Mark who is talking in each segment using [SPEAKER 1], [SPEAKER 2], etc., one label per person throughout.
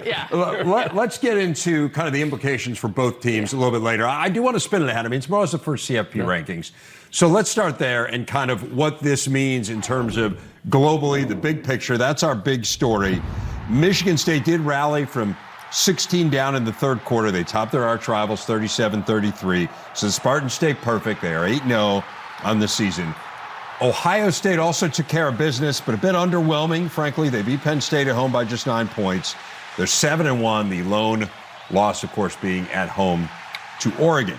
[SPEAKER 1] Yeah.
[SPEAKER 2] Let's get into kind of the implications for both teams a little bit later. I do want to spin it ahead. I mean, tomorrow's the first CFP rankings. So let's start there and kind of what this means in terms of globally, the big picture. That's our big story. Michigan State did rally from 16 down in the third quarter. They topped their arch rivals 37-33. So the Spartans stay perfect. They are 8-0 on the season. Ohio State also took care of business, but a bit underwhelming, frankly. They beat Penn State at home by just 9 points. They're 7-1, the lone loss, of course, being at home to Oregon.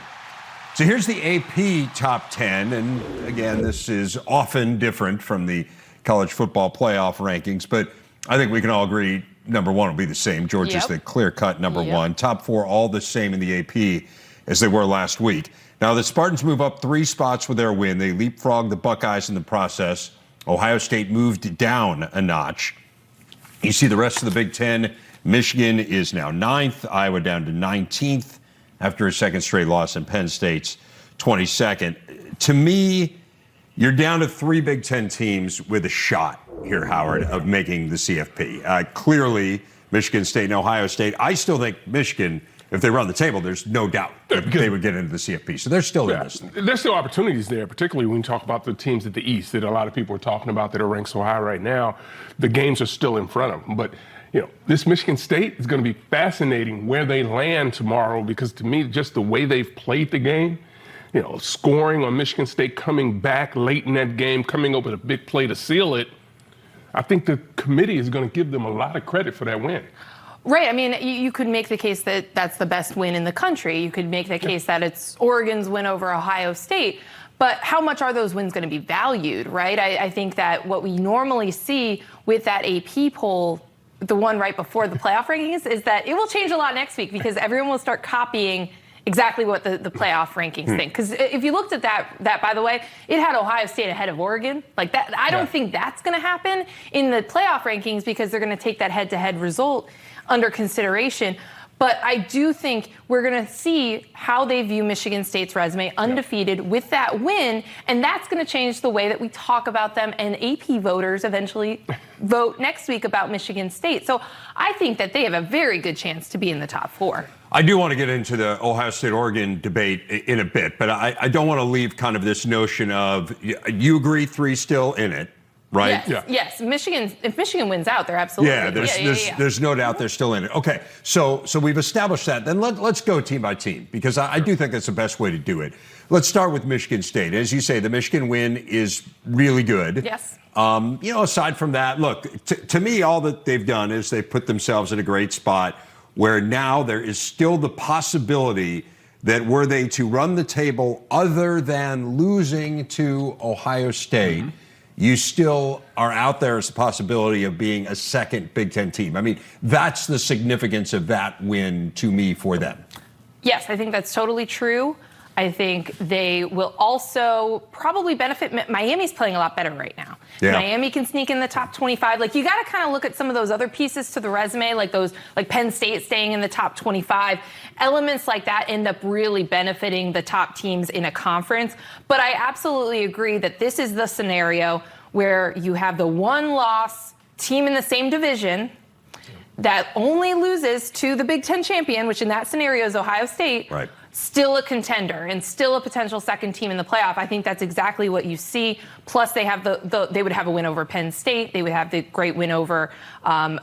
[SPEAKER 2] So here's the AP top 10, and again, this is often different from the college football playoff rankings, but I think we can all agree number one will be the same. Georgia's the clear-cut number one. Top four all the same in the AP as they were last week. Now, the Spartans move up 3 spots with their win. They leapfrogged the Buckeyes in the process. Ohio State moved down a notch. You see the rest of the Big Ten. Michigan is now 9th, Iowa down to 19th after a second straight loss, and Penn State's 22nd. To me, you're down to 3 Big Ten teams with a shot here, Howard, of making the CFP. Clearly, Michigan State and Ohio State. I still think Michigan, if they run the table, there's no doubt that they would get into the CFP. So they're still in this thing.
[SPEAKER 3] There's still opportunities there, particularly when you talk about the teams at the East that a lot of people are talking about that are ranked so high right now. The games are still in front of them. But this Michigan State is going to be fascinating where they land tomorrow, because to me, just the way they've played the game, scoring on Michigan State, coming back late in that game, coming up with a big play to seal it, I think the committee is going to give them a lot of credit for that win.
[SPEAKER 1] Right. I mean, you could make the case that that's the best win in the country. You could make the case that it's Oregon's win over Ohio State. But how much are those wins going to be valued, right? I think that what we normally see with that AP poll, the one right before the playoff rankings, is that it will change a lot next week because everyone will start copying exactly what the playoff rankings think. Because if you looked at that, by the way, it had Ohio State ahead of Oregon. Like that, I don't think that's going to happen in the playoff rankings because they're going to take that head-to-head result under consideration. But I do think we're going to see how they view Michigan State's resume, undefeated with that win, and that's going to change the way that we talk about them, and AP voters eventually vote next week about Michigan State. So I think that they have a very good chance to be in the top 4.
[SPEAKER 2] I do want to get into the Ohio State-Oregon debate in a bit, but I don't want to leave kind of this notion of, you agree 3 still in it, right?
[SPEAKER 1] Yes. If Michigan wins out, they're absolutely.
[SPEAKER 2] There's no doubt they're still in it. Okay, so we've established that. Then let's go team by team, because I do think that's the best way to do it. Let's start with Michigan State. As you say, the Michigan win is really good.
[SPEAKER 1] Yes.
[SPEAKER 2] Aside from that, look, to me, all that they've done is they've put themselves in a great spot where now there is still the possibility that were they to run the table other than losing to Ohio State, you still are out there as a possibility of being a second Big Ten team. I mean, that's the significance of that win to me for them.
[SPEAKER 1] Yes, I think that's totally true. I think they will also probably benefit. Miami's playing a lot better right now.
[SPEAKER 2] Yeah.
[SPEAKER 1] Miami can sneak in the top 25. Like, you got to kind of look at some of those other pieces to the resume, like Penn State staying in the top 25. Elements like that end up really benefiting the top teams in a conference. But I absolutely agree that this is the scenario where you have the one-loss team in the same division that only loses to the Big Ten champion, which in that scenario is Ohio State.
[SPEAKER 2] Right.
[SPEAKER 1] Still a contender and still a potential second team in the playoff. I think that's exactly what you see. Plus, they have they would have a win over Penn State. They would have the great win over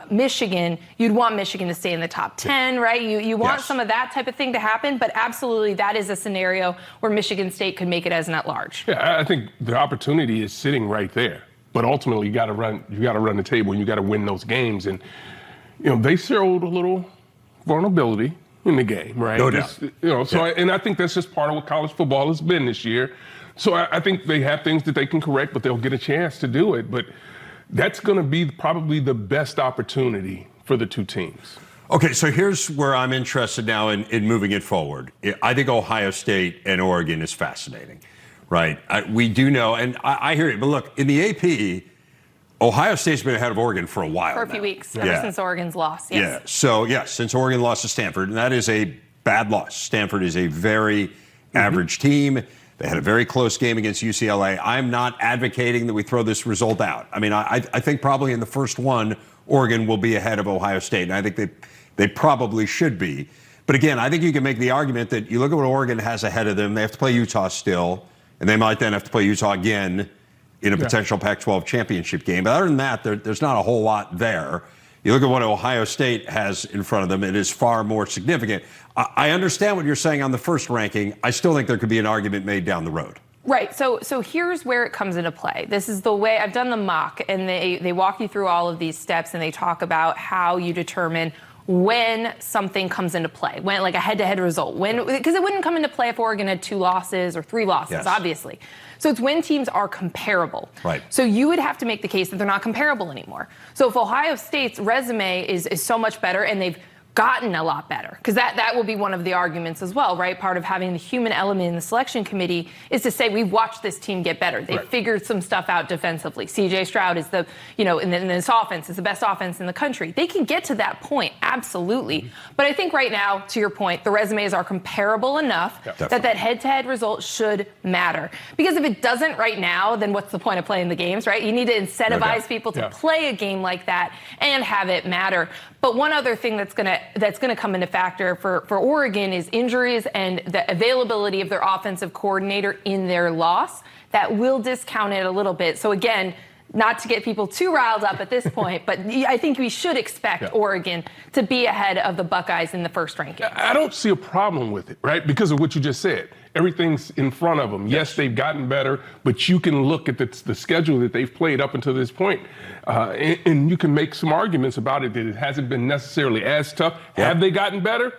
[SPEAKER 1] Michigan. You'd want Michigan to stay in the top 10, right? You want some of that type of thing to happen, but absolutely that is a scenario where Michigan State could make it as an at-large.
[SPEAKER 3] Yeah, I think the opportunity is sitting right there. But ultimately, you got to run the table, and you got to win those games. And they showed a little vulnerability in the game, right?
[SPEAKER 2] No doubt.
[SPEAKER 3] And I think that's just part of what college football has been this year. So I think they have things that they can correct, but they'll get a chance to do it. But that's going to be probably the best opportunity for the two teams.
[SPEAKER 2] Okay, so here's where I'm interested now in moving it forward. I think Ohio State and Oregon is fascinating, right? We do know, and I hear it, but look, in the AP, Ohio State's been ahead of Oregon for a while
[SPEAKER 1] For a few weeks, ever since Oregon's loss. Yes.
[SPEAKER 2] Yeah, so since Oregon lost to Stanford, and that is a bad loss. Stanford is a very average team. They had a very close game against UCLA. I'm not advocating that we throw this result out. I mean, I think probably in the first one, Oregon will be ahead of Ohio State. And I think that they probably should be. But again, I think you can make the argument that you look at what Oregon has ahead of them. They have to play Utah still, and they might then have to play Utah again in a potential Pac-12 championship game. But other than that, there's not a whole lot there. You look at what Ohio State has in front of them, it is far more significant. I understand what you're saying on the first ranking. I still think there could be an argument made down the road.
[SPEAKER 1] Right. So here's where it comes into play. This is the way I've done the mock, and they walk you through all of these steps, and they talk about how you determine when something comes into play, when like a head-to-head result, because it wouldn't come into play if Oregon had 2 losses or 3 losses, obviously. So it's when teams are comparable.
[SPEAKER 2] Right.
[SPEAKER 1] So you would have to make the case that they're not comparable anymore. So if Ohio State's resume is so much better and they've gotten a lot better, because that will be one of the arguments as well, right? Part of having the human element in the selection committee is to say we've watched this team get better. They've figured some stuff out defensively. C.J. Stroud is in this offense is the best offense in the country. They can get to that point, absolutely. But I think right now, to your point, the resumes are comparable enough that head-to-head result should matter. Because if it doesn't right now, then what's the point of playing the games, right? You need to incentivize people to play a game like that and have it matter. But one other thing that's gonna come into factor for Oregon is injuries and the availability of their offensive coordinator in their loss. That will discount it a little bit. So again, not to get people too riled up at this point, but I think we should expect Oregon to be ahead of the Buckeyes in the first ranking.
[SPEAKER 3] I don't see a problem with it, right? Because of what you just said. Everything's in front of them. Yes, they've gotten better, but you can look at the schedule that they've played up until this point, and you can make some arguments about it that it hasn't been necessarily as tough. Have they gotten better?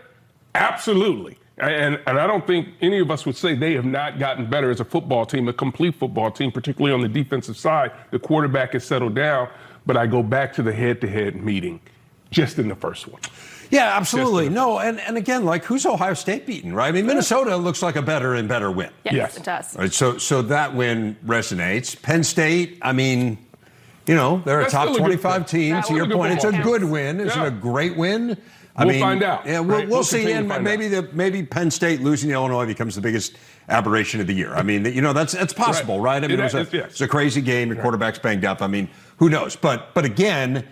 [SPEAKER 3] Absolutely. And I don't think any of us would say they have not gotten better as a football team, a complete football team, particularly on the defensive side. The quarterback has settled down, but I go back to the head-to-head meeting just in the first one.
[SPEAKER 2] Yeah, absolutely. No, and again, like, who's Ohio State beaten, right? I mean, Minnesota looks like a better and better win.
[SPEAKER 1] Yes, it does.
[SPEAKER 2] Right, so that win resonates. Penn State, I mean, they're a top 25 team. To your point, it's a good win. Is it a great win?
[SPEAKER 3] We'll find out.
[SPEAKER 2] Yeah, we'll see. And maybe Penn State losing to Illinois becomes the biggest aberration of the year. I mean, that's possible, right? I mean, it's a crazy game. Your quarterback's banged up. I mean, who knows? But again,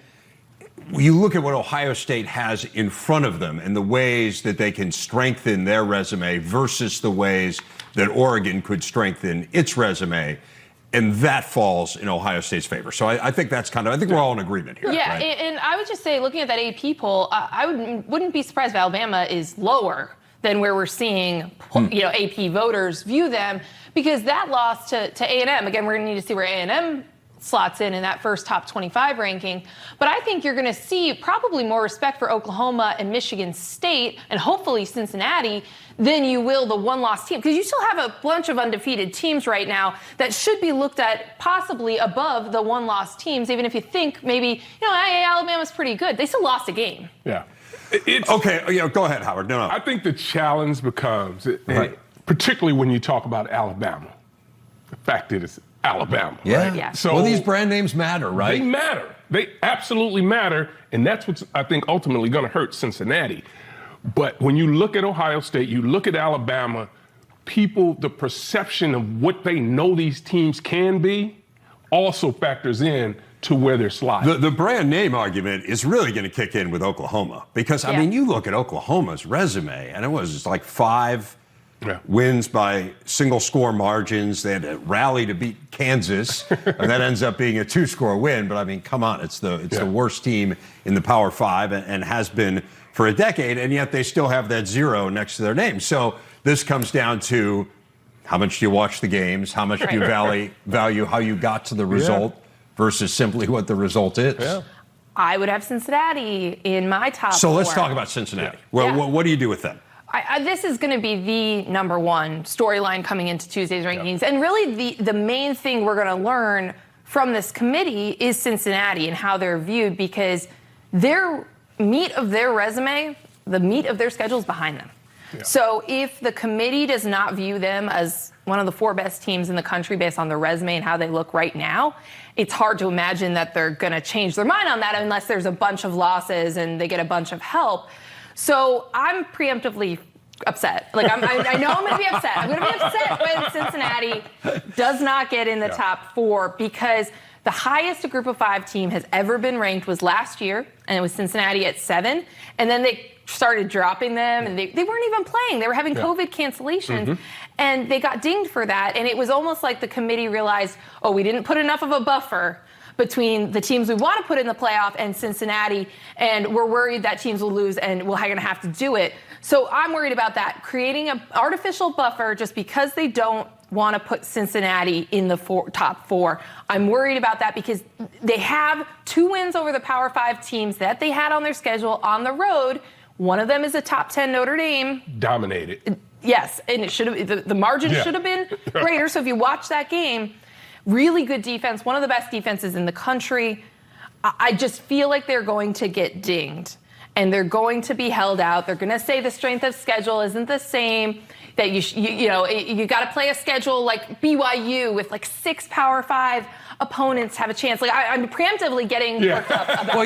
[SPEAKER 2] you look at what Ohio State has in front of them and the ways that they can strengthen their resume versus the ways that Oregon could strengthen its resume. And that falls in Ohio State's favor. So I think that's I think we're all in agreement here.
[SPEAKER 1] Yeah,
[SPEAKER 2] right?
[SPEAKER 1] And I would just say, looking at that AP poll, I wouldn't be surprised if Alabama is lower than where we're seeing AP voters view them, because that loss to A&M, again, we're going to need to see where A&M slots in that first top 25 ranking. But I think you're going to see probably more respect for Oklahoma and Michigan State and hopefully Cincinnati than you will the one-loss team. Because you still have a bunch of undefeated teams right now that should be looked at possibly above the one-loss teams, even if you think maybe, Alabama's pretty good. They still lost a game.
[SPEAKER 3] Yeah.
[SPEAKER 2] Okay, go ahead, Howard. No.
[SPEAKER 3] I think the challenge becomes, particularly when you talk about Alabama, the fact that it's Alabama.
[SPEAKER 2] Yeah.
[SPEAKER 1] Yeah.
[SPEAKER 2] So these brand names matter, right?
[SPEAKER 3] They matter. They absolutely matter. And that's what's, I think, ultimately going to hurt Cincinnati. But when you look at Ohio State, you look at Alabama, the perception of what they know these teams can be also factors in to where they're sliding.
[SPEAKER 2] The brand name argument is really going to kick in with Oklahoma. Because, I mean, you look at Oklahoma's resume, and it was like 5 wins by single-score margins. They had to rally to beat Kansas, and that ends up being a 2-score win. But, I mean, come on, it's the worst team in the Power 5 and has been for a decade, and yet they still have that 0 next to their name. So this comes down to how much do you watch the games, how much do you value how you got to the result versus simply what the result is.
[SPEAKER 3] Yeah.
[SPEAKER 1] I would have Cincinnati in my top 4.
[SPEAKER 2] So let's talk about Cincinnati. Well, what do you do with them?
[SPEAKER 1] This is going to be the number one storyline coming into Tuesday's rankings. And really the main thing we're going to learn from this committee is Cincinnati and how they're viewed, because their meat of their resume, the meat of their schedule is behind them. Yeah. So if the committee does not view them as one of the 4 best teams in the country based on their resume and how they look right now, it's hard to imagine that they're going to change their mind on that unless there's a bunch of losses and they get a bunch of help. So I'm preemptively upset. Like, I know I'm going to be upset. I'm going to be upset when Cincinnati does not get in the top 4, because The highest a group of 5 team has ever been ranked was last year, and it was Cincinnati at 7. And then they started dropping them, and they weren't even playing. They were having COVID cancellations, and they got dinged for that. And it was almost like the committee realized, oh, we didn't put enough of a buffer between the teams we want to put in the playoff and Cincinnati, and we're worried that teams will lose and we're going to have to do it. So I'm worried about that, creating an artificial buffer just because they don't want to put Cincinnati in the top 4. I'm worried about that because they have 2 wins over the Power 5 teams that they had on their schedule on the road. One of them is a top 10 Notre Dame.
[SPEAKER 3] Dominated.
[SPEAKER 1] Yes, and it should have. The margin should have been greater. So if you watch that game, really good defense, one of the best defenses in the country. I just feel like they're going to get dinged, and they're going to be held out. They're going to say the strength of schedule isn't the same. That you got to play a schedule like BYU with like 6 Power 5 opponents have a chance. Like I'm preemptively getting worked up about.
[SPEAKER 2] Well,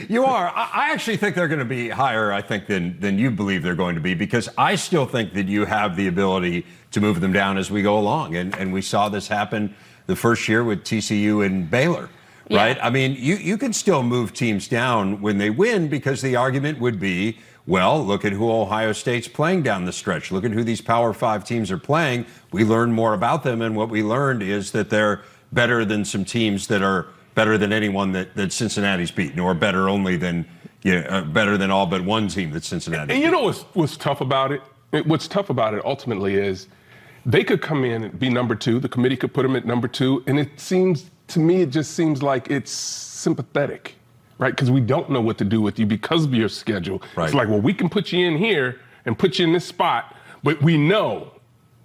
[SPEAKER 2] you are. I actually think they're going to be higher, I think, than you believe they're going to be, because I still think that you have the ability to move them down as we go along. And we saw this happen the first year with TCU and Baylor, right? I mean, you can still move teams down when they win, because the argument would be, well, look at who Ohio State's playing down the stretch. Look at who these Power 5 teams are playing. We learned more about them, and what we learned is that they're better than some teams that are better than anyone that Cincinnati's beaten, or better only than better than all but one team that Cincinnati.
[SPEAKER 3] And you know what's tough about it? What's tough about it ultimately is they could come in and be number 2. The committee could put them at number 2, and it just seems like it's sympathetic, right? Because we don't know what to do with you because of your schedule. Right. It's like, well, we can put you in here and put you in this spot, but we know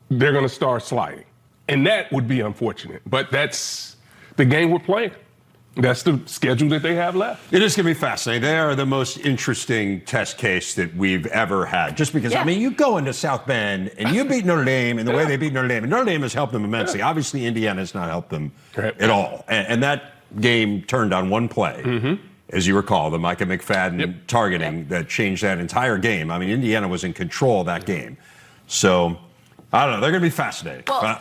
[SPEAKER 3] they're going to start sliding. And that would be unfortunate. But that's the game we're playing. That's the schedule that they have left.
[SPEAKER 2] It is going to be fascinating. They are the most interesting test case that we've ever had. Just because, I mean, you go into South Bend and you beat Notre Dame in the way they beat Notre Dame. And Notre Dame has helped them immensely. Obviously, Indiana has not helped them at all. And that game turned on one play, as you recall, the Micah McFadden targeting that changed that entire game. I mean, Indiana was in control of that game. So I don't know. They're going to be fascinating.
[SPEAKER 1] Well,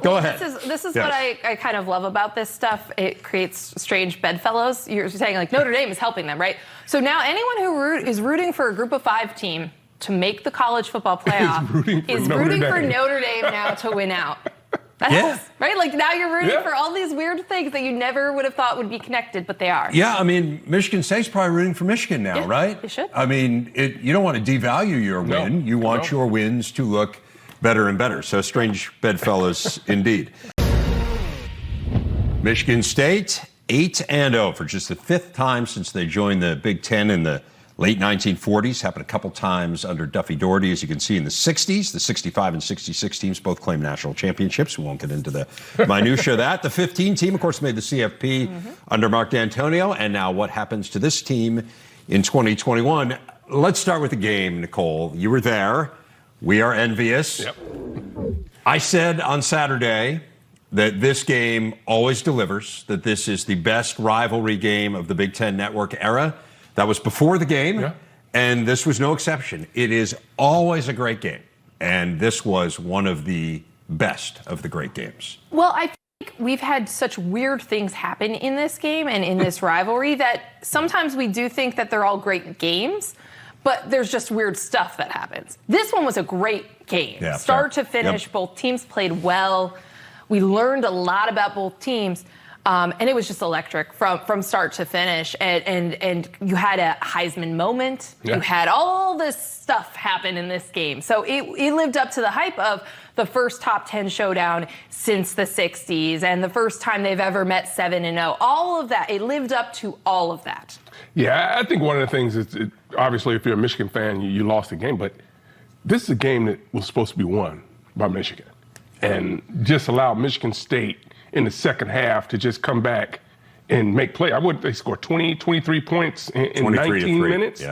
[SPEAKER 2] go ahead.
[SPEAKER 1] This is what I kind of love about this stuff. It creates strange bedfellows. You're saying, like, Notre Dame is helping them, right? So now anyone who is rooting for a group of 5 team to make the college football playoff is rooting for Notre Dame now to win out. Right? Like, now you're rooting for all these weird things that you never would have thought would be connected, but they are.
[SPEAKER 2] Yeah, I mean, Michigan State's probably rooting for Michigan now, right?
[SPEAKER 1] They should.
[SPEAKER 2] I mean, you don't want to devalue your win. You want your wins to look better and better. So strange bedfellows indeed. Michigan State 8-0 for just the 5th time since they joined the Big Ten in the late 1940s. Happened a couple times under Duffy Daugherty, as you can see in the 60s. The 65 and 66 teams both claimed national championships. We won't get into the minutia of that. The 15 team, of course, made the CFP under Mark D'Antonio. And now what happens to this team in 2021? Let's start with the game, Nicole. You were there. We are envious. I said on Saturday that this game always delivers, that this is the best rivalry game of the Big Ten Network era. That was before the game, and this was no exception. It is always a great game, and this was one of the best of the great games.
[SPEAKER 1] Well, I think we've had such weird things happen in this game and in this rivalry that sometimes we do think that they're all great games, but there's just weird stuff that happens. This one was a great game. Start to finish, both teams played well. We learned a lot about both teams, and it was just electric from start to finish. And you had a Heisman moment. You had all this stuff happen in this game. So it lived up to the hype of the first top 10 showdown since the 60s and the first time they've ever met 7-0. All of that, it lived up to all of that.
[SPEAKER 3] Yeah, I think one of the things is, obviously, if you're a Michigan fan, you lost the game, but this is a game that was supposed to be won by Michigan. And just allow Michigan State in the second half to just come back and make play. They scored 23 points in 19 minutes.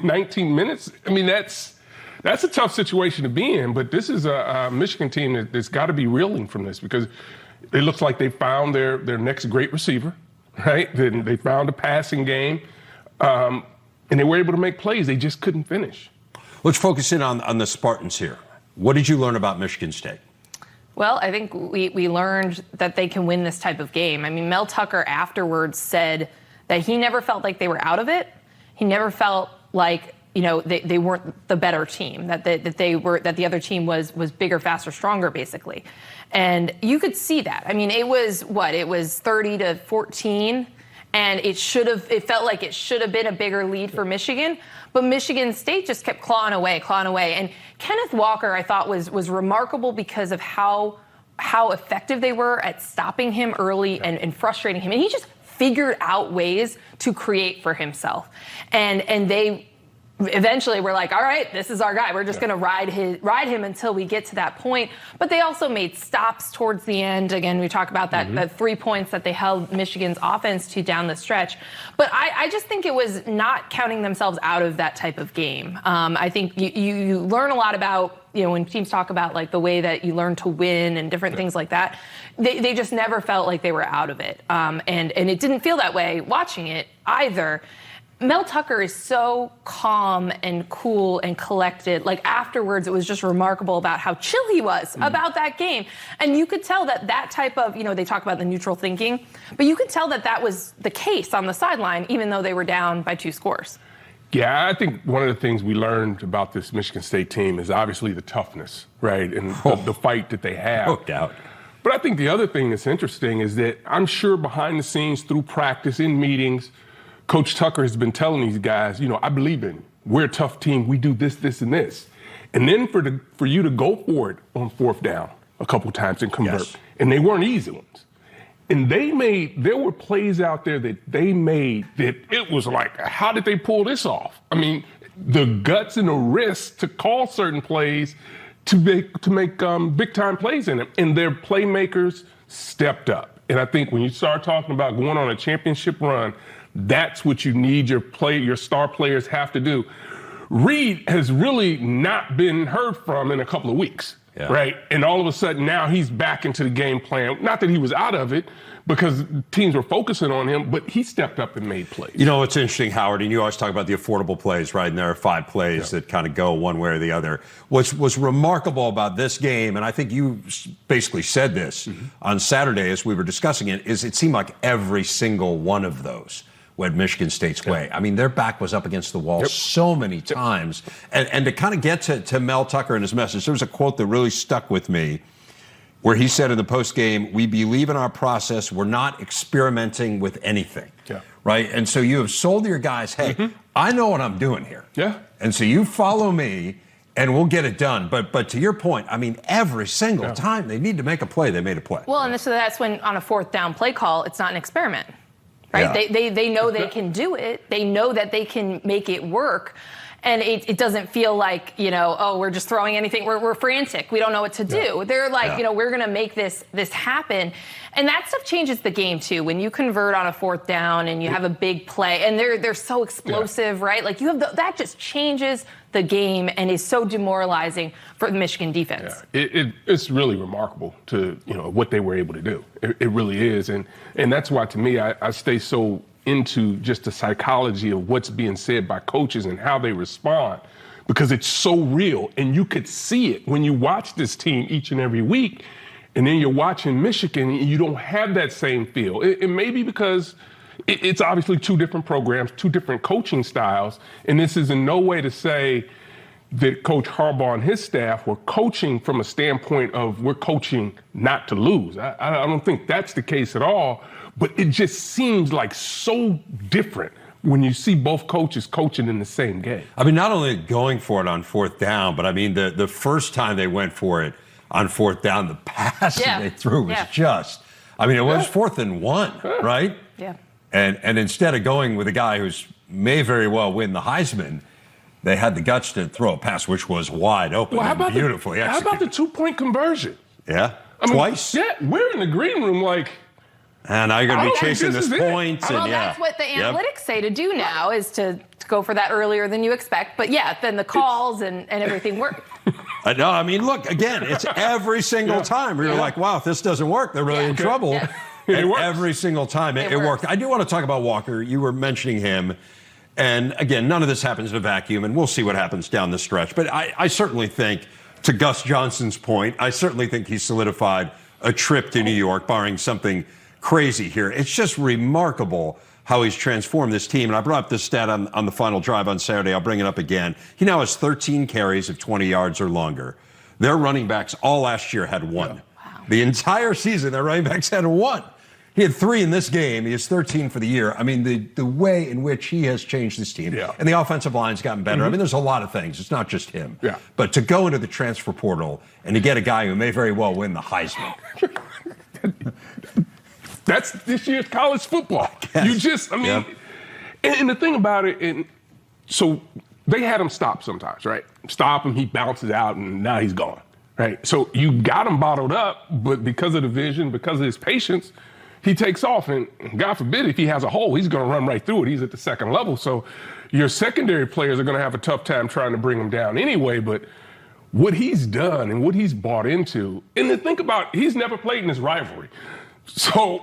[SPEAKER 3] 19 minutes. I mean, that's a tough situation to be in, but this is a Michigan team that's got to be reeling from this, because it looks like they found their next great receiver, right? They found a passing game, and they were able to make plays. They just couldn't finish.
[SPEAKER 2] Let's focus in on the Spartans here. What did you learn about Michigan State?
[SPEAKER 1] Well, I think we learned that they can win this type of game. I mean, Mel Tucker afterwards said that he never felt like they were out of it. He never felt like, they weren't the better team, that the other team was bigger, faster, stronger, basically. And you could see that. I mean, it was 30-14. And it felt like it should have been a bigger lead for Michigan. But Michigan State just kept clawing away. And Kenneth Walker, I thought, was remarkable because of how effective they were at stopping him early and frustrating him. And he just figured out ways to create for himself. And they eventually were like, all right, this is our guy. We're just going to ride him until we get to that point. But they also made stops towards the end. Again, we talk about that 3 points that they held Michigan's offense to down the stretch. But I just think it was not counting themselves out of that type of game. I think you learn a lot about, when teams talk about like the way that you learn to win and different things like that. They just never felt like they were out of it. And it didn't feel that way watching it either. Mel Tucker is so calm and cool and collected. Like afterwards, it was just remarkable about how chill he was about that game. And you could tell that type of, they talk about the neutral thinking, but you could tell that was the case on the sideline, even though they were down by 2 scores.
[SPEAKER 3] Yeah, I think one of the things we learned about this Michigan State team is obviously the toughness, right? And the fight that they have.
[SPEAKER 2] No doubt.
[SPEAKER 3] But I think the other thing that's interesting is that I'm sure behind the scenes through practice, in meetings, Coach Tucker has been telling these guys, I believe in you. We're a tough team. We do this, this, and this. And then for you to go for it on 4th down a couple times and convert.
[SPEAKER 2] Yes.
[SPEAKER 3] And they weren't easy ones. And there were plays out there that they made that it was like, how did they pull this off? I mean, the guts and the risk to call certain plays to make big time plays in them. And their playmakers stepped up. And I think when you start talking about going on a championship run, that's what you need your star players have to do. Reed has really not been heard from in a couple of weeks, right? And all of a sudden now he's back into the game plan. Not that he was out of it because teams were focusing on him, but he stepped up and made plays.
[SPEAKER 2] It's interesting, Howard, and you always talk about the affordable plays, right? And there are 5 plays that kind of go one way or the other. What's remarkable about this game, and I think you basically said this on Saturday as we were discussing it, is it seemed like every single one of those went Michigan State's way. I mean, their back was up against the wall so many times. And to kind of get to Mel Tucker and his message, there was a quote that really stuck with me where he said in the postgame, "We believe in our process. We're not experimenting with anything." Right? And so you have sold your guys, hey, I know what I'm doing here. And so you follow me and we'll get it done. But to your point, I mean, every single time they need to make a play, they made a play.
[SPEAKER 1] Well, and so that's when on a 4th down play call, it's not an experiment. Right? They know they can do it. They know that they can make it work. And it doesn't feel like, we're just throwing anything. We're frantic. We don't know what to do. They're like, we're going to make this happen. And that stuff changes the game, too. When you convert on a 4th down and you have a big play and they're so explosive, right? Like that just changes the game and is so demoralizing for the Michigan defense.
[SPEAKER 3] It's really remarkable to, what they were able to do. It really is. And that's why, to me, I stay so into just the psychology of what's being said by coaches and how they respond, because it's so real. And you could see it when you watch this team each and every week. And then you're watching Michigan and you don't have that same feel. It may be because it's obviously 2 different programs, 2 different coaching styles. And this is in no way to say that Coach Harbaugh and his staff were coaching from a standpoint of we're coaching not to lose. I don't think that's the case at all. But it just seems like so different when you see both coaches coaching in the same game.
[SPEAKER 2] I mean, not only going for it on 4th down, but I mean, the first time they went for it on 4th down, the pass that they threw was just, I mean, it was 4th and 1, right?
[SPEAKER 1] Yeah.
[SPEAKER 2] And instead of going with a guy who's may very well win the Heisman, they had the guts to throw a pass, which was wide open and beautifully executed.
[SPEAKER 3] How about the 2-point conversion?
[SPEAKER 2] Twice?
[SPEAKER 3] We're in the green room like,
[SPEAKER 2] and now you're going to be chasing this point.
[SPEAKER 1] Well, that's what the analytics say to do now, is to go for that earlier than you expect. But then the calls and everything work.
[SPEAKER 2] No, I mean, look, again, it's every single time where you're like, wow, if this doesn't work, they're really in trouble. And every single time it worked. I do want to talk about Walker. You were mentioning him. And again, none of this happens in a vacuum, and we'll see what happens down the stretch. But I certainly think to Gus Johnson's point, I certainly think he solidified a trip to New York, barring something crazy here. It's just remarkable how he's transformed this team. And I brought up this stat on the final drive on Saturday. I'll bring it up again. He now has 13 carries of 20 yards or longer. Their running backs all last year had one. Wow. The entire season, their running backs had one. He had 3 in this game. He has 13 for the year. I mean, the way in which he has changed this team. Yeah. And the offensive line's gotten better. I mean, there's a lot of things. It's not just him. Yeah. But to go into the transfer portal and to get a guy who may very well win the Heisman.
[SPEAKER 3] That's this year's college football. You just, I mean, and the thing about it, so they had him stop sometimes, right? Stop him, he bounces out, and now he's gone, right? So you got him bottled up, but because of the vision, because of his patience, he takes off, and God forbid if he has a hole, he's going to run right through it. He's at the second level. So your secondary players are going to have a tough time trying to bring him down anyway, but what he's done and what he's bought into, and then think about, he's never played in this rivalry. So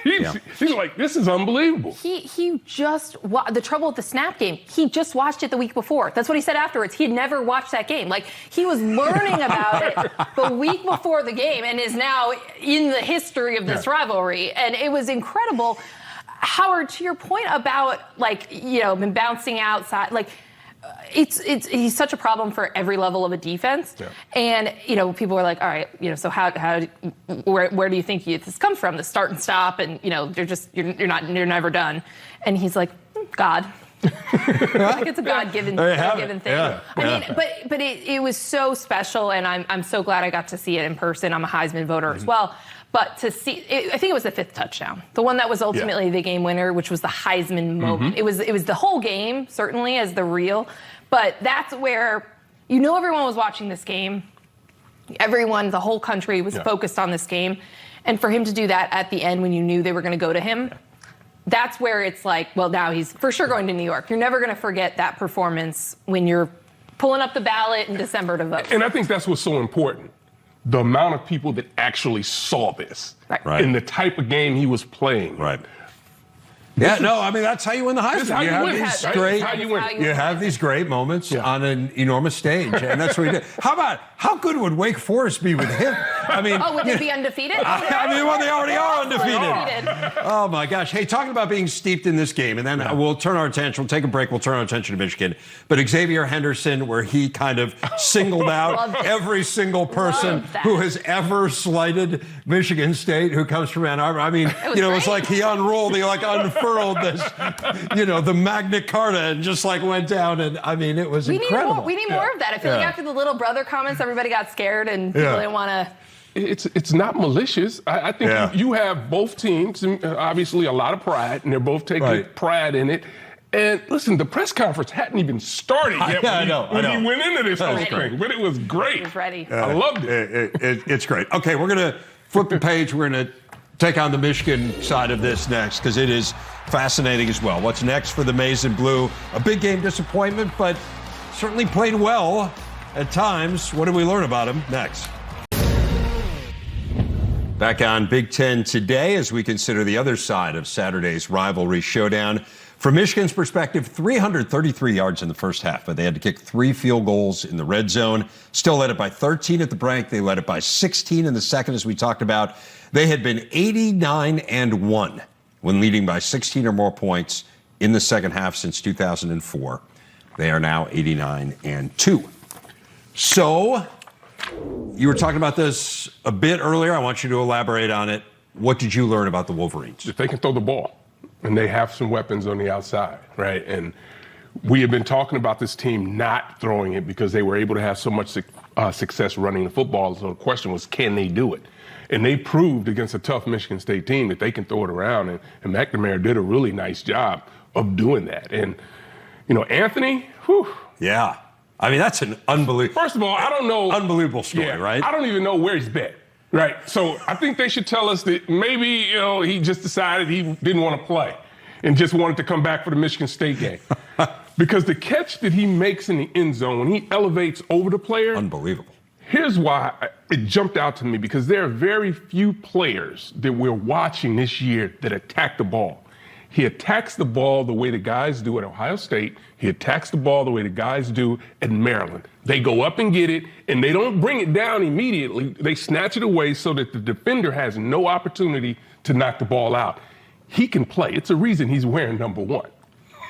[SPEAKER 3] he's like, this is unbelievable.
[SPEAKER 1] He just, the trouble with the snap game, he just watched it the week before. That's what he said afterwards. He had never watched that game. Like, he was learning about it the week before the game and is now in the history of this rivalry. And it was incredible. Howard, to your point about, like, been bouncing outside, like, he's such a problem for every level of a defense. Yeah. And, people were like, all right, so where do you think this comes from? The start and stop, and, you're never done. And he's like, God. Like, it's a God-given thing. Yeah. I mean, but it was so special, and I'm so glad I got to see it in person. I'm a Heisman voter as well. But to see, I think it was the 5th touchdown, the one that was ultimately the game winner, which was the Heisman moment. It was the whole game, certainly, as the real. But that's where, everyone was watching this game. Everyone, the whole country was focused on this game. And for him to do that at the end when you knew they were going to go to him, that's where it's like, well, now he's for sure going to New York. You're never going to forget that performance when you're pulling up the ballot in December to vote.
[SPEAKER 3] And I think that's what's so important. The amount of people that actually saw this and the type of game he was playing.
[SPEAKER 2] Right. Yeah, no, I mean, that's how you win the Heisman. You have these great moments on an enormous stage, and that's what he did. How good would Wake Forest be with him? I mean,
[SPEAKER 1] would they be undefeated?
[SPEAKER 2] I mean, well, they already are undefeated. Oh my gosh! Hey, talking about being steeped in this game, and then we'll turn our attention. We'll take a break. We'll turn our attention to Michigan. But Xavier Henderson, where he kind of singled out every single person who has ever slighted Michigan State, who comes from Ann Arbor. I mean, it's like he unrolled, unfurled this, the Magna Carta, and just went down, and I mean, it was incredible.
[SPEAKER 1] We need more of that. I feel like after the little brother comments, everybody got scared and people didn't want to.
[SPEAKER 3] It's not malicious. I think you have both teams, and obviously a lot of pride, and they're both taking pride in it. And listen, the press conference hadn't even started yet when he went into this whole thing, but it was great.
[SPEAKER 1] He was ready.
[SPEAKER 3] I loved it.
[SPEAKER 2] It's great. Okay, we're going to flip the page. We're going to take on the Michigan side of this next, because it is fascinating as well. What's next for the Maize and Blue? A big game disappointment, but certainly played well at times. What did we learn about him? Next. Back on Big Ten Today as we consider the other side of Saturday's rivalry showdown. From Michigan's perspective, 333 yards in the first half, but they had to kick 3 field goals in the red zone. Still led it by 13 at the break. They led it by 16 in the second, as we talked about. They had been 89-1 when leading by 16 or more points in the second half since 2004. They are now 89-2. So, you were talking about this a bit earlier. I want you to elaborate on it. What did you learn about the Wolverines?
[SPEAKER 3] If they can throw the ball, and they have some weapons on the outside, right? And we have been talking about this team not throwing it because they were able to have so much success running the football. So the question was, can they do it? And they proved against a tough Michigan State team that they can throw it around. And McNamara did a really nice job of doing that. And, Anthony, whew.
[SPEAKER 2] Yeah. I mean, that's an unbelievable.
[SPEAKER 3] First of all, I don't know.
[SPEAKER 2] Unbelievable story, right?
[SPEAKER 3] I don't even know where he's been. Right. So I think they should tell us that maybe, he just decided he didn't want to play and just wanted to come back for the Michigan State game. Because the catch that he makes in the end zone, when he elevates over the player.
[SPEAKER 2] Unbelievable.
[SPEAKER 3] Here's why it jumped out to me, because there are very few players that we're watching this year that attack the ball. He attacks the ball the way the guys do at Ohio State. He attacks the ball the way the guys do at Maryland. They go up and get it, and they don't bring it down immediately. They snatch it away so that the defender has no opportunity to knock the ball out. He can play. It's a reason he's wearing number 1.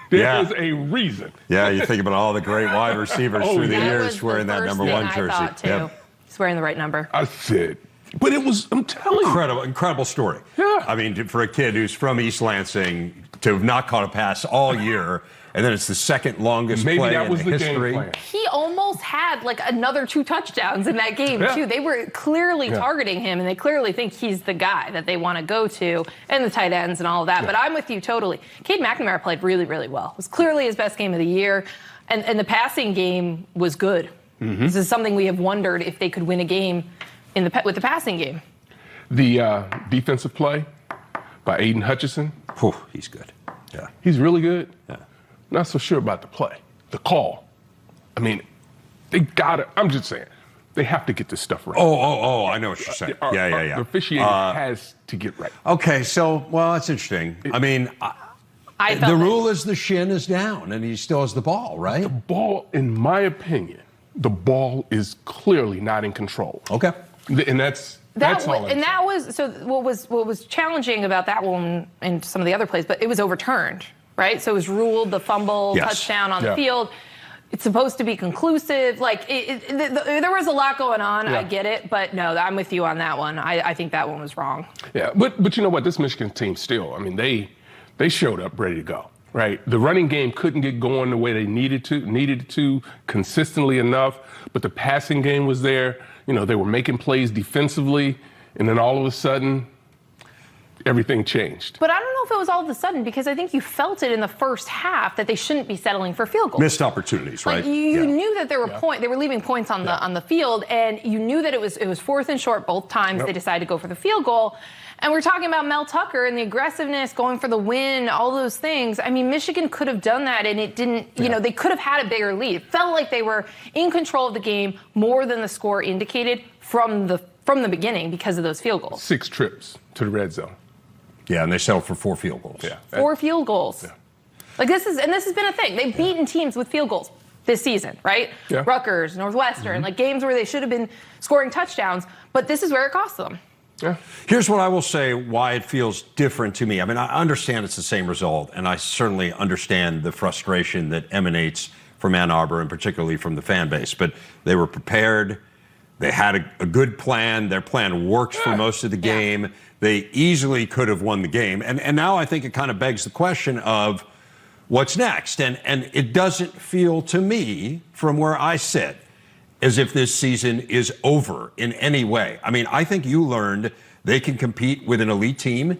[SPEAKER 3] There is a reason.
[SPEAKER 2] Yeah, you think about all the great wide receivers through the years wearing that number 1 jersey.
[SPEAKER 1] I thought, too.
[SPEAKER 2] Yep.
[SPEAKER 1] He's wearing the right number.
[SPEAKER 3] I said, but it was, I'm telling you.
[SPEAKER 2] Incredible story.
[SPEAKER 3] Yeah.
[SPEAKER 2] I mean, for a kid who's from East Lansing to have not caught a pass all year, and then it's the second longest
[SPEAKER 3] Maybe
[SPEAKER 2] play
[SPEAKER 3] that
[SPEAKER 2] in
[SPEAKER 3] was the
[SPEAKER 2] history.
[SPEAKER 3] game plan.
[SPEAKER 1] He almost had like another 2 touchdowns in that game, too. They were clearly targeting him, and they clearly think he's the guy that they want to go to, and the tight ends and all of that. Yeah. But I'm with you totally. Cade McNamara played really, really well. It was clearly his best game of the year, and the passing game was good. Mm-hmm. This is something we have wondered if they could win a game with the passing game.
[SPEAKER 3] The defensive play by Aiden Hutchinson.
[SPEAKER 2] Whew, he's good. Yeah.
[SPEAKER 3] He's really good.
[SPEAKER 2] Yeah.
[SPEAKER 3] Not so sure about the play. The call. I mean, they got to, I'm just saying, they have to get this stuff right.
[SPEAKER 2] Oh, I know what you're saying. Yeah.
[SPEAKER 3] The officiating has to get right.
[SPEAKER 2] Okay, so, well, that's interesting. I mean, the rule is the shin is down, and he still has the ball, right?
[SPEAKER 3] The ball, in my opinion, the ball is clearly not in control.
[SPEAKER 2] Okay.
[SPEAKER 3] And that's all.
[SPEAKER 1] And that was, so what was challenging about that one and some of the other plays, but it was overturned, right? So it was ruled the fumble, touchdown on the field. It's supposed to be conclusive. Like, there was a lot going on. I get it. But no, I'm with you on that one. I think that one was wrong.
[SPEAKER 3] Yeah, but you know what? This Michigan team still, I mean, they showed up ready to go, right? The running game couldn't get going the way they needed to consistently enough, but the passing game was there. You know, they were making plays defensively, and then all of a sudden, everything changed.
[SPEAKER 1] But I don't know if it was all of a sudden, because I think you felt it in the first half that they shouldn't be settling for field goals.
[SPEAKER 2] Missed opportunities, right?
[SPEAKER 1] Like you knew that there were they were leaving points on the field, and you knew that it was 4th and short both times. They decided to go for the field goal. And we're talking about Mel Tucker and the aggressiveness, going for the win, all those things. I mean, Michigan could have done that, and it didn't, you know, they could have had a bigger lead. It felt like they were in control of the game more than the score indicated from the beginning because of those field goals.
[SPEAKER 3] 6 trips to the red zone.
[SPEAKER 2] Yeah, and they settled for 4 field goals.
[SPEAKER 3] Yeah.
[SPEAKER 1] 4 field goals. Yeah. Like this has been a thing. They've beaten teams with field goals this season, right?
[SPEAKER 3] Yeah.
[SPEAKER 1] Rutgers, Northwestern, like games where they should have been scoring touchdowns, but this is where it cost them.
[SPEAKER 3] Yeah.
[SPEAKER 2] Here's what I will say why it feels different to me. I mean, I understand it's the same result, and I certainly understand the frustration that emanates from Ann Arbor and particularly from the fan base. But they were prepared. They had a good plan. Their plan worked for most of the game. They easily could have won the game. And now I think it kind of begs the question of what's next. And it doesn't feel to me, from where I sit, as if this season is over in any way. I mean, I think you learned they can compete with an elite team.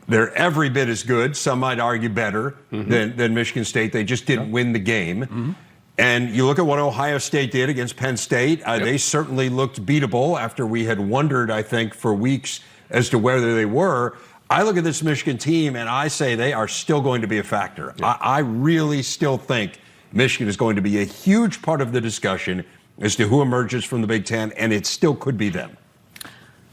[SPEAKER 2] They're every bit as good, some might argue better, than Michigan State. They just didn't win the game. And you look at what Ohio State did against Penn State. They certainly looked beatable after we had wondered, I think, for weeks as to whether they were. I look at this Michigan team, and I say they are still going to be a factor. I really still think Michigan is going to be a huge part of the discussion as to who emerges from the Big Ten, and it still could be them.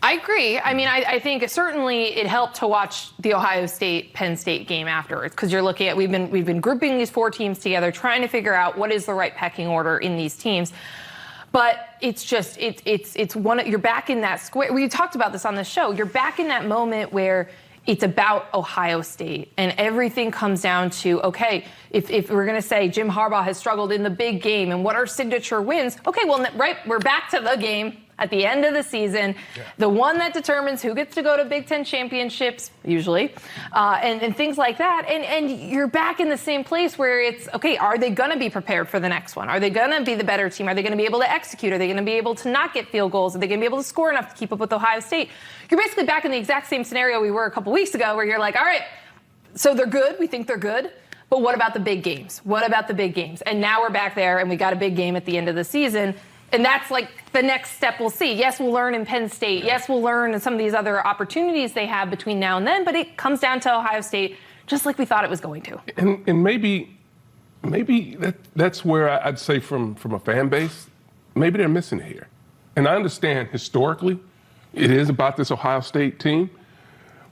[SPEAKER 1] I agree. I mean, I think certainly it helped to watch the Ohio State-Penn State game afterwards, because you're looking at, we've been grouping these 4 teams together, trying to figure out what is the right pecking order in these teams. But it's just, it's one, you're back in that square. We talked about this on the show. You're back in that moment where it's about Ohio State, and everything comes down to, okay, if we're going to say Jim Harbaugh has struggled in the big game and what are signature wins, okay, well, right, we're back to the game at the end of the season, the one that determines who gets to go to Big Ten championships, usually, and things like that. And you're back in the same place where it's, okay, are they going to be prepared for the next one? Are they going to be the better team? Are they going to be able to execute? Are they going to be able to not get field goals? Are they going to be able to score enough to keep up with Ohio State? You're basically back in the exact same scenario we were a couple weeks ago, where you're like, all right, so they're good. We think they're good. But what about the big games? What about the big games? And now we're back there, and we got a big game at the end of the season. And that's like the next step we'll see. Yes, we'll learn in Penn State. Yes, we'll learn in some of these other opportunities they have between now and then. But it comes down to Ohio State, just like we thought it was going to.
[SPEAKER 3] And maybe that's where I'd say from a fan base, maybe they're missing it here. And I understand historically it is about this Ohio State team.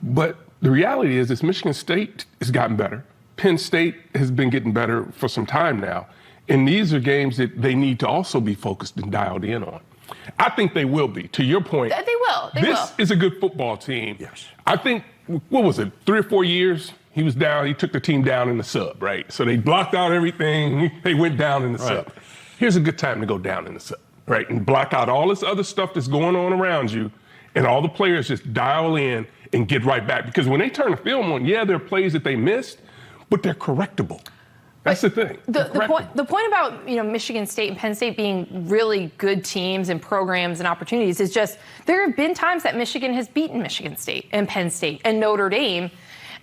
[SPEAKER 3] But the reality is this Michigan State has gotten better. Penn State has been getting better for some time now. And these are games that they need to also be focused and dialed in on. I think they will be. To your point,
[SPEAKER 1] They will.
[SPEAKER 3] this is a good football team.
[SPEAKER 2] Yes.
[SPEAKER 3] I think, what was it, 3 or 4 years? He was down. He took the team down in the sub, right? So they blocked out everything. They went down in the sub. Here's a good time to go down in the sub, right? And block out all this other stuff that's going on around you, and all the players just dial in and get right back. Because when they turn the film on, yeah, there are plays that they missed, but they're correctable. That's the thing.
[SPEAKER 1] The point about Michigan State and Penn State being really good teams and programs and opportunities is just there have been times that Michigan has beaten Michigan State and Penn State and Notre Dame.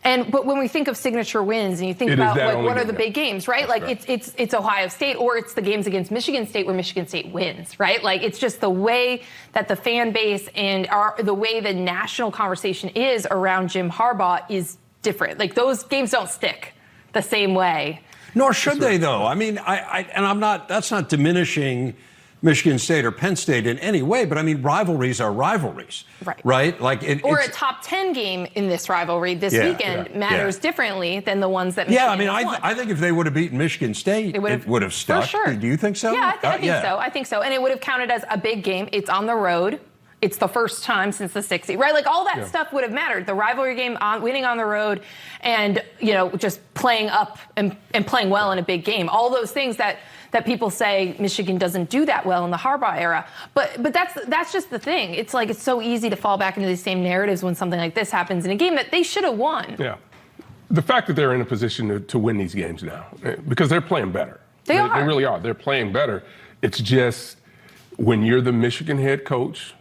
[SPEAKER 1] But when we think of signature wins and you think about what are the big games, right? That's like right. It's Ohio State, or it's the games against Michigan State where Michigan State wins, right? Like it's just the way that the fan base and the way the national conversation is around Jim Harbaugh is different. Like those games don't stick the same way.
[SPEAKER 2] Nor should they, though. I mean, that's not diminishing Michigan State or Penn State in any way, but I mean, rivalries are rivalries. Right? Like
[SPEAKER 1] or a top 10 game in this rivalry this weekend matters differently than the ones that Michigan won.
[SPEAKER 2] I think if they would have beaten Michigan State, it would have stuck.
[SPEAKER 1] For sure.
[SPEAKER 2] Do you think so?
[SPEAKER 1] Yeah, I think so. I think so. And it would have counted as a big game. It's on the road. It's the first time since the 60s, right? Like all that stuff would have mattered. The rivalry game, winning on the road, and just playing up and playing well in a big game. All those things that people say Michigan doesn't do that well in the Harbaugh era. But that's just the thing. It's like it's so easy to fall back into these same narratives when something like this happens in a game that they should have won.
[SPEAKER 3] Yeah, the fact that they're in a position to win these games now because they're playing better. They really are. They're playing better. It's just when you're the Michigan head coach,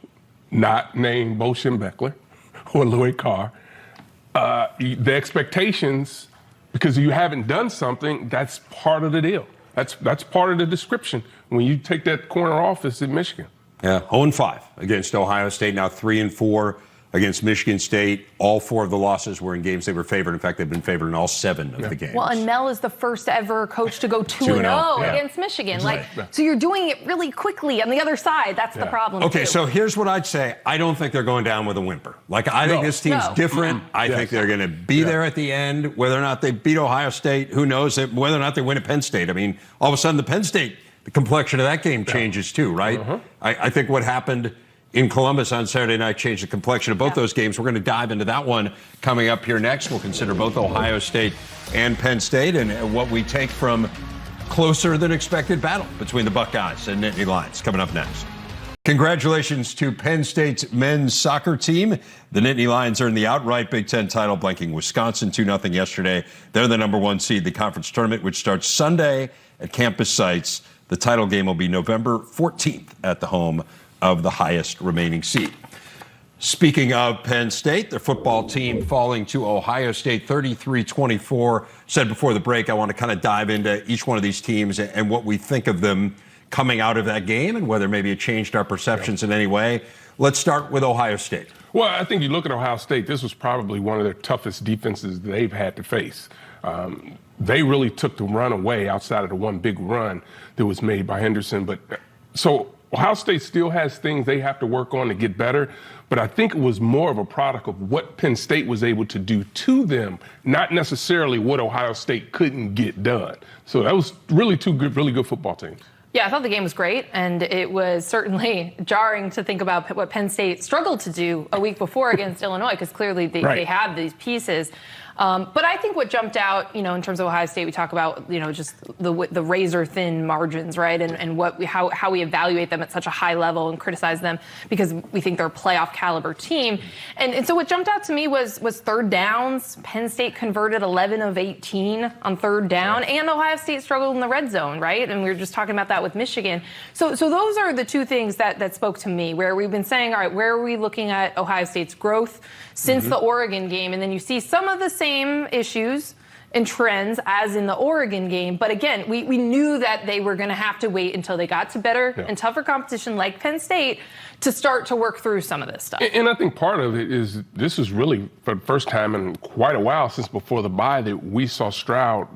[SPEAKER 3] not named Bo Schembechler or Lloyd Carr, the expectations, because you haven't done something, that's part of the deal. That's part of the description when you take that corner office in Michigan.
[SPEAKER 2] Yeah, 0-5 against Ohio State, now 3-4 against Michigan State. All 4 of the losses were in games they were favored. In fact, they've been favored in all 7 of the games.
[SPEAKER 1] Well, and Mel is the first ever coach to go 2-0 against Michigan. So you're doing it really quickly on the other side. That's the problem.
[SPEAKER 2] Okay, so here's what I'd say. I don't think they're going down with a whimper. Like, I think this team's different. I think they're going to be there at the end. Whether or not they beat Ohio State, who knows? Whether or not they win at Penn State. I mean, all of a sudden, the Penn State, the complexion of that game changes too, right? I think what happened in Columbus on Saturday night changed the complexion of both those games. We're going to dive into that one coming up here next. We'll consider both Ohio State and Penn State and what we take from closer than expected battle between the Buckeyes and Nittany Lions coming up next. Congratulations to Penn State's men's soccer team. The Nittany Lions earned the outright Big Ten title, blanking Wisconsin 2-0 yesterday. They're the number 1 seed in the conference tournament, which starts Sunday at campus sites. The title game will be November 14th at the home of the highest remaining seed. Speaking of Penn State, their football team falling to Ohio State 33-24. Said before the break, I want to kind of dive into each one of these teams and what we think of them coming out of that game and whether maybe it changed our perceptions in any way. Let's start with Ohio State.
[SPEAKER 3] Well, I think you look at Ohio State, this was probably one of their toughest defenses they've had to face. They really took the run away outside of the one big run that was made by Henderson. So Ohio State still has things they have to work on to get better, but I think it was more of a product of what Penn State was able to do to them, not necessarily what Ohio State couldn't get done. So that was really really good football teams.
[SPEAKER 1] Yeah, I thought the game was great, and it was certainly jarring to think about what Penn State struggled to do a week before against Illinois, because clearly they have these pieces. But I think what jumped out, in terms of Ohio State, we talk about, just the razor-thin margins, right? And how we evaluate them at such a high level and criticize them because we think they're a playoff caliber team. And so what jumped out to me was third downs. Penn State converted 11 of 18 on third down, and Ohio State struggled in the red zone, right? And we were just talking about that with Michigan. So those are the two things that spoke to me, where we've been saying, all right, where are we looking at Ohio State's growth since the Oregon game? And then you see some of the same issues and trends as in the Oregon game. But again, we knew that they were going to have to wait until they got to better and tougher competition like Penn State to start to work through some of this stuff.
[SPEAKER 3] And I think part of it is this is really for the first time in quite a while since before the bye that we saw Stroud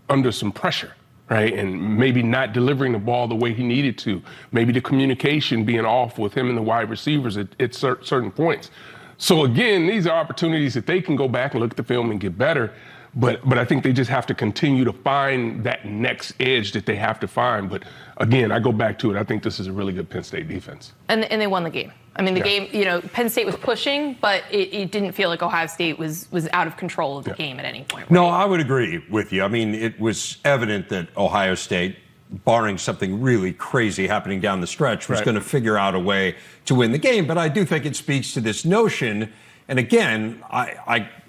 [SPEAKER 3] under some pressure. Right, and maybe not delivering the ball the way he needed to. Maybe the communication being off with him and the wide receivers at certain points. So again, these are opportunities that they can go back and look at the film and get better. But I think they just have to continue to find that next edge that they have to find. But again, I go back to it. I think this is a really good Penn State defense.
[SPEAKER 1] And they won the game. I mean, the game, Penn State was pushing, but it didn't feel like Ohio State was out of control of the game at any point. Right?
[SPEAKER 2] No, I would agree with you. I mean, it was evident that Ohio State, barring something really crazy happening down the stretch, was going to figure out a way to win the game. But I do think it speaks to this notion. And again,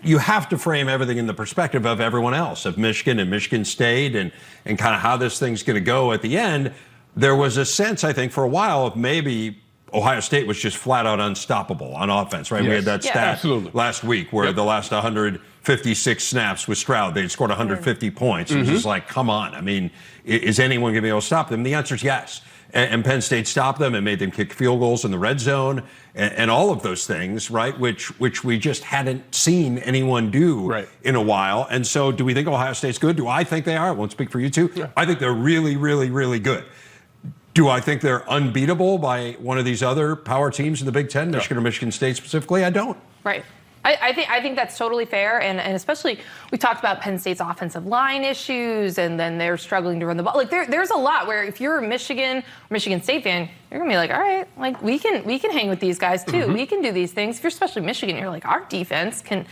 [SPEAKER 2] you have to frame everything in the perspective of everyone else, of Michigan and Michigan State and kind of how this thing's going to go at the end. There was a sense, I think, for a while of maybe Ohio State was just flat out unstoppable on offense, right?
[SPEAKER 3] Yes.
[SPEAKER 2] We had that stat last week where the last 156 snaps with Stroud, they'd scored 150 points. It was just like, come on. I mean, is anyone going to be able to stop them? The answer is yes. And Penn State stopped them and made them kick field goals in the red zone and all of those things, right, which we just hadn't seen anyone do in a while. And so do we think Ohio State's good? Do I think they are? I won't speak for you two. Yeah. I think they're really, really, really good. Do I think they're unbeatable by one of these other power teams in the Big Ten, Michigan or Michigan State specifically? I don't.
[SPEAKER 1] Right. I think that's totally fair, and especially we talked about Penn State's offensive line issues, and then they're struggling to run the ball. Like there's a lot where if you're a Michigan State fan, you're gonna be like, all right, like we can hang with these guys too. We can do these things. If you're especially Michigan, you're like, our defense can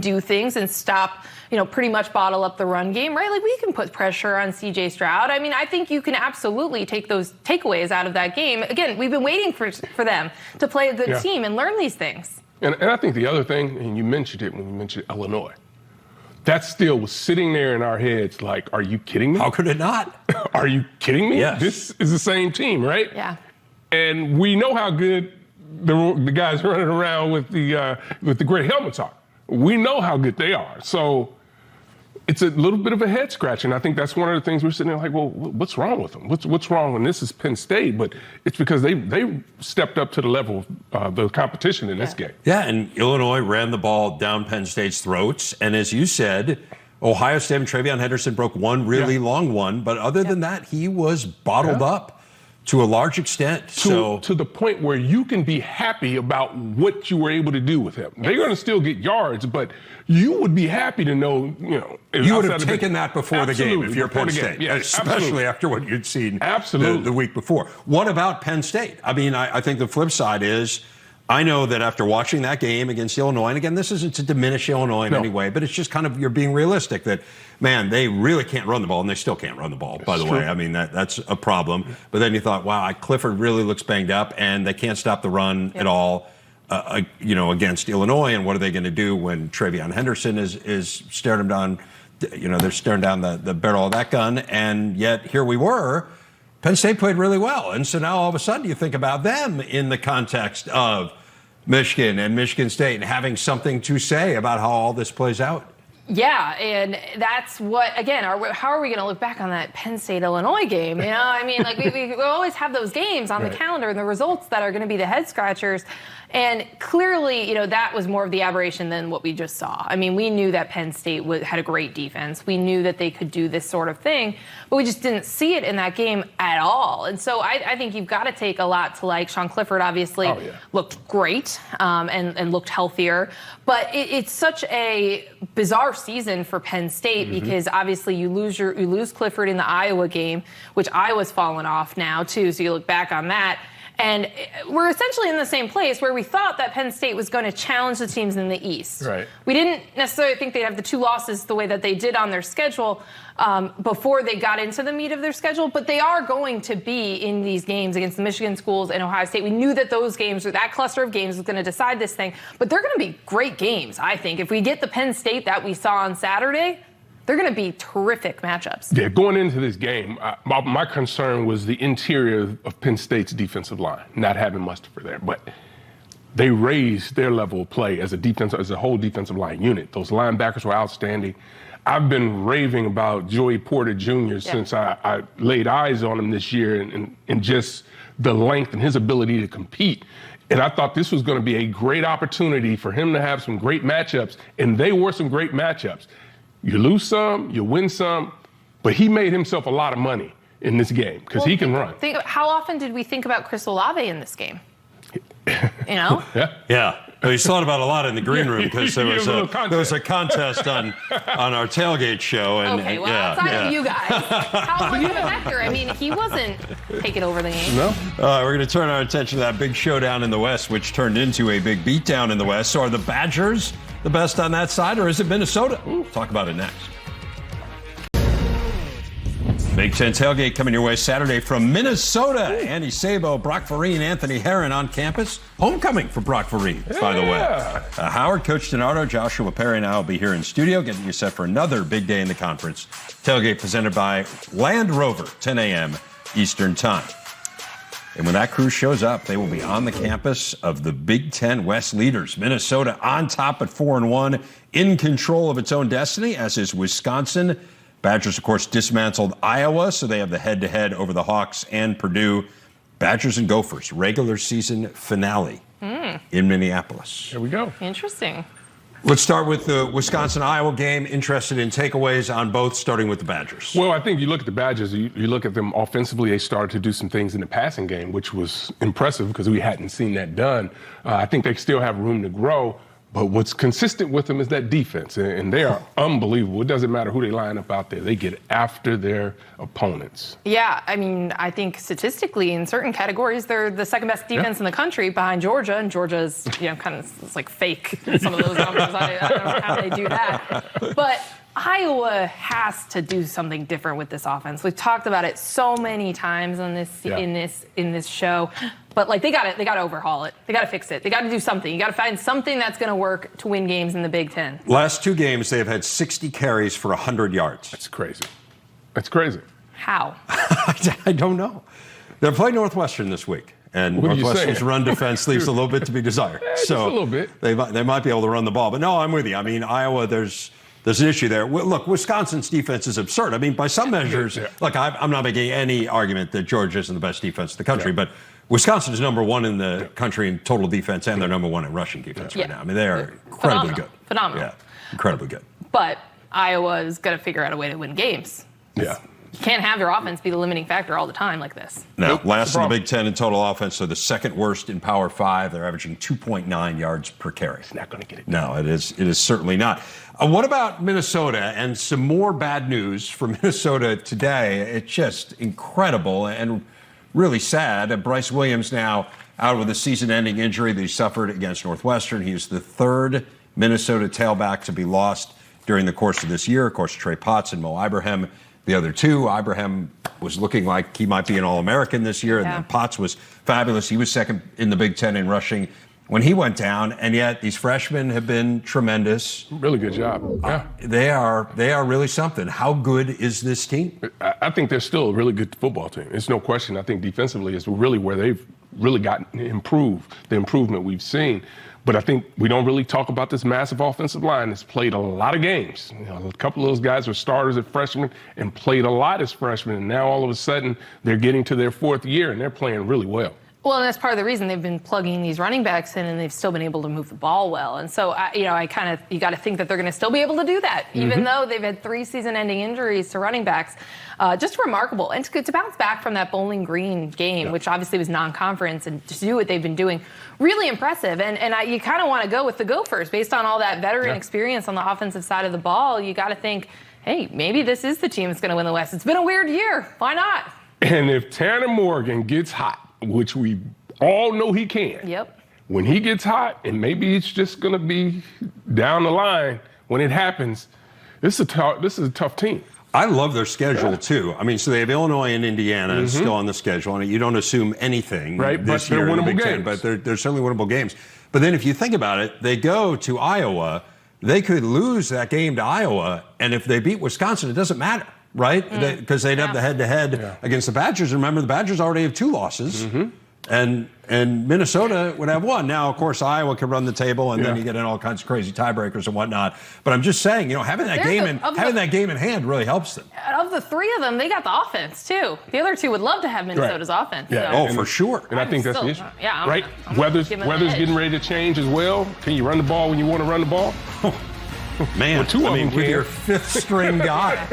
[SPEAKER 1] do things and stop, pretty much bottle up the run game, right? Like we can put pressure on C.J. Stroud. I mean, I think you can absolutely take those takeaways out of that game. Again, we've been waiting for them to play a good team and learn these things.
[SPEAKER 3] And I think the other thing, and you mentioned it when you mentioned Illinois, that still was sitting there in our heads like, are you kidding me?
[SPEAKER 2] How could it not?
[SPEAKER 3] Are you kidding me?
[SPEAKER 2] Yes.
[SPEAKER 3] This is the same team, right?
[SPEAKER 1] Yeah.
[SPEAKER 3] And we know how good the guys running around with the gray helmets are. We know how good they are. So it's a little bit of a head scratch, and I think that's one of the things we're sitting there like, well, what's wrong with them? What's wrong? And this is Penn State, but it's because they stepped up to the level of the competition in this game.
[SPEAKER 2] Yeah, and Illinois ran the ball down Penn State's throats, and as you said, Ohio State and TreVeyon Henderson broke one really long one, but other than that, he was bottled up to a large extent.
[SPEAKER 3] To the point where you can be happy about what you were able to do with him. They're going to still get yards, but you would be happy to know,
[SPEAKER 2] you would have taken that before the game if you're Penn State, especially after what you'd seen the week before. What about Penn State? I mean, I think the flip side is, I know that after watching that game against Illinois, and again, this isn't to diminish Illinois in any way, but it's just kind of you're being realistic that, man, they really can't run the ball, and they still can't run the ball, by the way. I mean, that's a problem. But then you thought, wow, Clifford really looks banged up, and they can't stop the run at all, against Illinois. And what are they going to do when TreVeyon Henderson is staring them down? They're staring down the barrel of that gun, and yet here we were. Penn State played really well. And so now all of a sudden you think about them in the context of Michigan and Michigan State and having something to say about how all this plays out.
[SPEAKER 1] Yeah, and that's what, again, how are we going to look back on that Penn State-Illinois game? I mean, like we always have those games on the calendar and the results that are going to be the head scratchers. And clearly, that was more of the aberration than what we just saw. I mean, we knew that Penn State had a great defense. We knew that they could do this sort of thing, but we just didn't see it in that game at all. And so I think you've got to take a lot to like. Sean Clifford obviously looked great and looked healthier, but it's such a bizarre season for Penn State because obviously you lose Clifford in the Iowa game, which Iowa's fallen off now too. So you look back on that. And we're essentially in the same place where we thought that Penn State was going to challenge the teams in the East.
[SPEAKER 3] Right.
[SPEAKER 1] We didn't necessarily think they'd have the two losses the way that they did on their schedule before they got into the meat of their schedule, but they are going to be in these games against the Michigan schools and Ohio State. We knew that those games, or that cluster of games, was going to decide this thing, but they're going to be great games, I think. If we get the Penn State that we saw on Saturday, they're going to be terrific matchups.
[SPEAKER 3] Yeah, going into this game, my concern was the interior of Penn State's defensive line, not having Mustipher there. But they raised their level of play as a whole defensive line unit. Those linebackers were outstanding. I've been raving about Joey Porter Jr. since I laid eyes on him this year and just the length and his ability to compete. And I thought this was going to be a great opportunity for him to have some great matchups, and they were some great matchups. You lose some, you win some, but he made himself a lot of money in this game because he can run.
[SPEAKER 1] How often did we think about Chris Olave in this game? Yeah.
[SPEAKER 2] Yeah. Well, he's thought about a lot in the green room because there was
[SPEAKER 3] a
[SPEAKER 2] a contest on our tailgate show. And,
[SPEAKER 1] Okay, well, outside of you guys, how much of a factor? I mean, he wasn't taking over the game.
[SPEAKER 3] No.
[SPEAKER 2] We're going to turn our attention to that big showdown in the West, which turned into a big beatdown in the West. So are the Badgers the best on that side, or is it Minnesota? We'll talk about it next. Big Ten tailgate coming your way Saturday from Minnesota. Andy Sabo, Brock Vereen, Anthony Herron on campus. Homecoming for Brock Vereen, by the way. Howard, Coach DiNardo, Joshua Perry, and I will be here in studio getting you set for another big day in the conference. Tailgate presented by Land Rover, 10 a.m. Eastern Time. And when that crew shows up, they will be on the campus of the Big Ten West leaders. Minnesota on top at 4-1, in control of its own destiny, as is Wisconsin. Badgers, of course, dismantled Iowa, so they have the head-to-head over the Hawks and Purdue. Badgers and Gophers, regular season finale in Minneapolis.
[SPEAKER 3] There we go.
[SPEAKER 1] Interesting.
[SPEAKER 2] Let's start with the Wisconsin-Iowa game. Interested in takeaways on both, starting with the Badgers.
[SPEAKER 3] Well, I think you look at the Badgers, you look at them offensively, they started to do some things in the passing game, which was impressive because we hadn't seen that done. I think they still have room to grow. But what's consistent with them is that defense, and they are unbelievable. It doesn't matter who they line up out there. They get after their opponents.
[SPEAKER 1] Yeah, I mean, I think statistically in certain categories, they're the second best defense in the country behind Georgia, and Georgia's, kind of it's like fake, some of those numbers. I don't know how they do that. But Iowa has to do something different with this offense. We've talked about it so many times on this in this show. But they got to overhaul it. They got to fix it. They got to do something. You got to find something that's going to work to win games in the Big Ten.
[SPEAKER 2] Last two games, they have had 60 carries for 100 yards.
[SPEAKER 3] That's crazy. That's crazy.
[SPEAKER 1] How?
[SPEAKER 2] I don't know. They're playing Northwestern this week, and Northwestern's run defense leaves a little bit to be desired.
[SPEAKER 3] Just a little bit.
[SPEAKER 2] They might be able to run the ball. But no, I'm with you. I mean, Iowa, there's an issue there. Look, Wisconsin's defense is absurd. I mean, by some measures, look, I'm not making any argument that Georgia isn't the best defense in the country, but Wisconsin is number one in the country in total defense, and they're number one in rushing defense right now. I mean, they are incredibly good.
[SPEAKER 1] Phenomenal.
[SPEAKER 2] Yeah, incredibly good.
[SPEAKER 1] But Iowa is going to figure out a way to win games.
[SPEAKER 3] Yeah.
[SPEAKER 1] You can't have your offense be the limiting factor all the time like this.
[SPEAKER 2] No, last in the Big Ten in total offense, so the second worst in Power 5. They're averaging 2.9 yards per carry. It's
[SPEAKER 3] not going to get it.
[SPEAKER 2] No, it is certainly not. What about Minnesota and some more bad news for Minnesota today? It's just incredible and really sad. Bryce Williams now out with a season-ending injury that he suffered against Northwestern. He is the third Minnesota tailback to be lost during the course of this year. Of course, Trey Potts and Mo Ibrahim, the other two. Ibrahim was looking like he might be an All-American this year, and then Potts was fabulous. He was second in the Big Ten in rushing when he went down, and yet these freshmen have been tremendous.
[SPEAKER 3] Really good job. Yeah.
[SPEAKER 2] They are really something. How good is this team?
[SPEAKER 3] I think they're still a really good football team. It's no question. I think defensively is really where they've really gotten improved, the improvement we've seen. But I think we don't really talk about this massive offensive line that's played a lot of games. A couple of those guys were starters as freshmen and played a lot as freshmen. And now all of a sudden they're getting to their fourth year and they're playing really well.
[SPEAKER 1] Well, and that's part of the reason they've been plugging these running backs in, and they've still been able to move the ball well. And so, you got to think that they're going to still be able to do that, even though they've had 3 season-ending injuries to running backs. Just remarkable. And to bounce back from that Bowling Green game, which obviously was non-conference, and to do what they've been doing, really impressive. And you kind of want to go with the Gophers based on all that veteran experience on the offensive side of the ball. You got to think, hey, maybe this is the team that's going to win the West. It's been a weird year. Why not?
[SPEAKER 3] And if Tanner Morgan gets hot, which we all know he can.
[SPEAKER 1] Yep.
[SPEAKER 3] When he gets hot, and maybe it's just going to be down the line when it happens, this is a tough team.
[SPEAKER 2] I love their schedule, too. I mean, so they have Illinois and Indiana still on the schedule. I mean, you don't assume anything this year in the Big Ten, but they're certainly winnable games. But then if you think about it, they go to Iowa. They could lose that game to Iowa, and if they beat Wisconsin, it doesn't matter. Right? Because they'd have the head-to-head against the Badgers. And remember, the Badgers already have 2 losses. And Minnesota would have 1. Now, of course, Iowa can run the table, and then you get in all kinds of crazy tiebreakers and whatnot. But I'm just saying, having that game in hand really helps them.
[SPEAKER 1] Of the 3 of them, they got the offense, too. The other 2 would love to have Minnesota's offense.
[SPEAKER 3] Yeah.
[SPEAKER 1] So.
[SPEAKER 2] For sure.
[SPEAKER 3] And I think that's the issue.
[SPEAKER 1] I'm
[SPEAKER 3] Weather's getting ready to change as well. Can you run the ball when you want to run the ball?
[SPEAKER 2] Man,
[SPEAKER 3] well, 2 of them
[SPEAKER 2] with your 5th string guy.